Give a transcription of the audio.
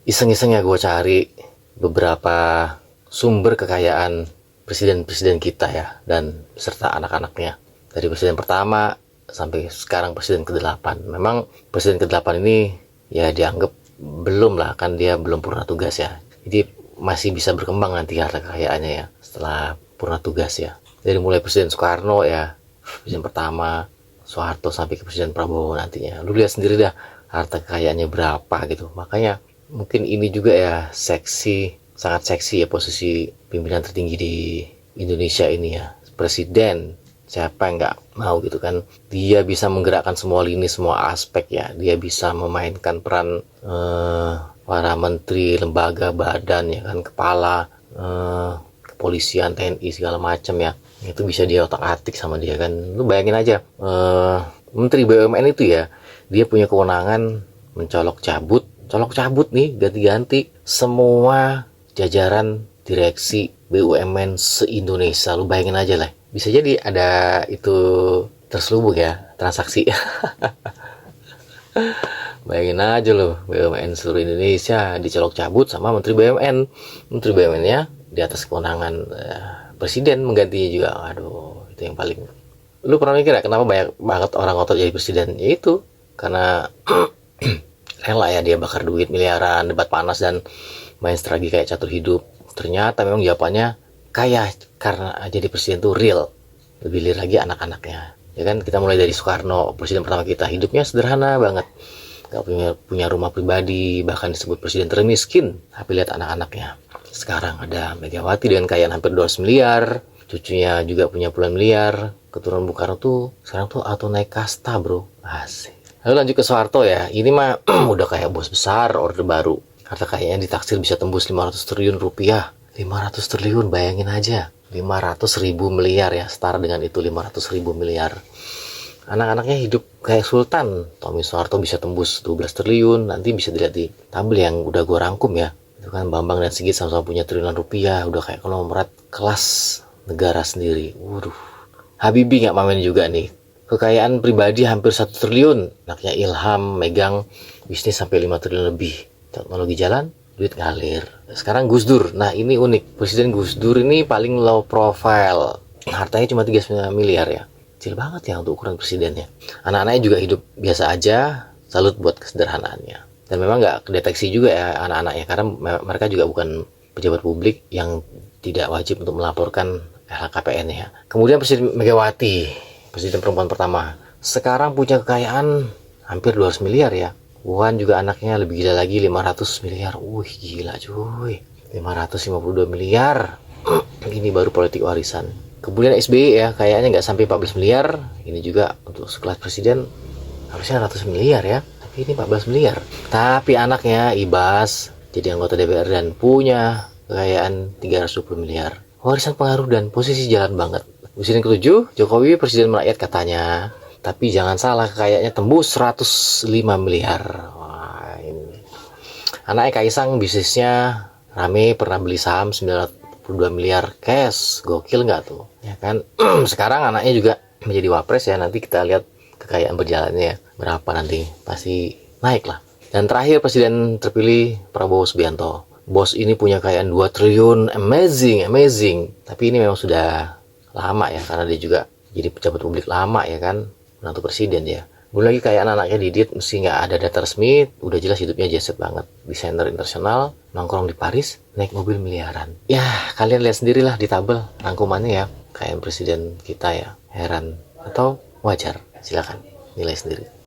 iseng-iseng ya gue cari beberapa sumber kekayaan presiden-presiden kita ya, dan beserta anak-anaknya. Dari presiden pertama sampai sekarang presiden ke-8. Memang presiden ke-8 ini ya dianggap belum lah, kan dia belum purna tugas ya. Jadi masih bisa berkembang nanti harta kekayaannya ya setelah purna tugas ya. Dari mulai presiden Soekarno ya, presiden pertama, Soeharto, sampai ke presiden Prabowo nantinya. Lu lihat sendiri dah harta kekayaannya berapa gitu. Makanya mungkin ini juga ya sangat seksi ya posisi pimpinan tertinggi di Indonesia ini ya. Presiden, siapa yang nggak mau gitu kan. Dia bisa menggerakkan semua lini, semua aspek ya. Dia bisa memainkan peran para menteri, lembaga, badan ya kan, kepala kepolisian, TNI segala macam ya. Itu bisa dia otak-atik sama dia kan. Lu bayangin aja, menteri BUMN itu ya, dia punya kewenangan mencolok cabut nih, ganti-ganti semua jajaran direksi BUMN se-Indonesia. Lu bayangin aja lah, bisa jadi ada itu terselubung ya transaksi. Bayangin aja loh, BUMN seluruh Indonesia dicolok cabut sama menteri BUMN. Menteri BUMN-nya di atas kewenangan presiden menggantinya juga. Aduh, itu yang paling. Lu pernah mikir ya kenapa banyak banget orang ngotot jadi presiden? Ya itu karena rela ya dia bakar duit miliaran, debat panas, dan main strategi kayak catur hidup. Ternyata memang jawabannya kaya, karena jadi presiden tuh real. Lebih real lagi anak-anaknya. Ya kan, kita mulai dari Soekarno, presiden pertama kita, hidupnya sederhana banget. Gak punya rumah pribadi, bahkan disebut presiden termiskin. Tapi lihat anak-anaknya. Sekarang ada Megawati dengan kekayaan hampir 200 miliar. Cucunya juga punya puluhan miliar. Keturunan Bung Karno tuh sekarang tuh auto naik kasta bro. Asik. Lalu lanjut ke Soeharto ya. Ini mah udah kayak bos besar, orde baru. Harta kekayaannya ditaksir bisa tembus 500 triliun rupiah. 500 triliun, bayangin aja. 500 ribu miliar ya. Setara dengan itu 500 ribu miliar. Anak-anaknya hidup kayak sultan. Tommy Soeharto bisa tembus 12 triliun. Nanti bisa dilihat di tabel yang udah gue rangkum ya. Itu kan Bambang dan Sigit sama-sama punya triliunan rupiah. Udah kayak konglomerat kelas negara sendiri. Waduh. Habibie nggak main juga nih. Kekayaan pribadi hampir 1 triliun. Anaknya Ilham megang bisnis sampai 5 triliun lebih. Teknologi jalan, duit ngalir. Sekarang Gus Dur. Nah ini unik. Presiden Gus Dur ini paling low profile. Hartanya cuma 39 miliar ya. Kecil banget ya untuk ukuran presidennya. Anak-anaknya juga hidup biasa aja. Salut buat kesederhanaannya. Dan memang nggak kedeteksi juga ya anak-anaknya, karena mereka juga bukan pejabat publik yang tidak wajib untuk melaporkan LHKPN ya. Kemudian Presiden Megawati, presiden perempuan pertama, sekarang punya kekayaan hampir 200 miliar ya. Wan juga anaknya lebih gila lagi, 500 miliar. Wih gila cuy, 552 miliar. Ini baru politik warisan. Kemudian SBY ya, kayaknya nggak sampai 14 miliar. Ini juga untuk sekelas presiden harusnya 100 miliar ya. Ini 14 miliar. Tapi anaknya Ibas jadi anggota DPR dan punya kekayaan 320 miliar. Warisan pengaruh dan posisi jalan banget. Presiden ke-7, Jokowi presiden merakyat katanya. Tapi jangan salah, kekayaannya tembus 105 miliar. Wah, ini. Anaknya Kaisang bisnisnya rame, pernah beli saham 92 miliar cash. Gokil nggak tuh? Ya kan? Sekarang anaknya juga menjadi wapres ya. Nanti kita lihat kekayaan berjalannya ya, berapa nanti, pasti naik lah. Dan terakhir presiden terpilih Prabowo Subianto. Bos ini punya kekayaan 2 triliun, amazing. Tapi ini memang sudah lama ya, karena dia juga jadi pejabat publik lama ya kan, menantu presiden ya. Belum lagi kekayaan anaknya Didit, mesti nggak ada data resmi, udah jelas hidupnya jet set banget. Desainer internasional, nongkrong di Paris, naik mobil miliaran. Ya kalian lihat sendirilah di tabel rangkumannya ya, kekayaan presiden kita ya. Heran atau wajar? Silakan nilai sendiri.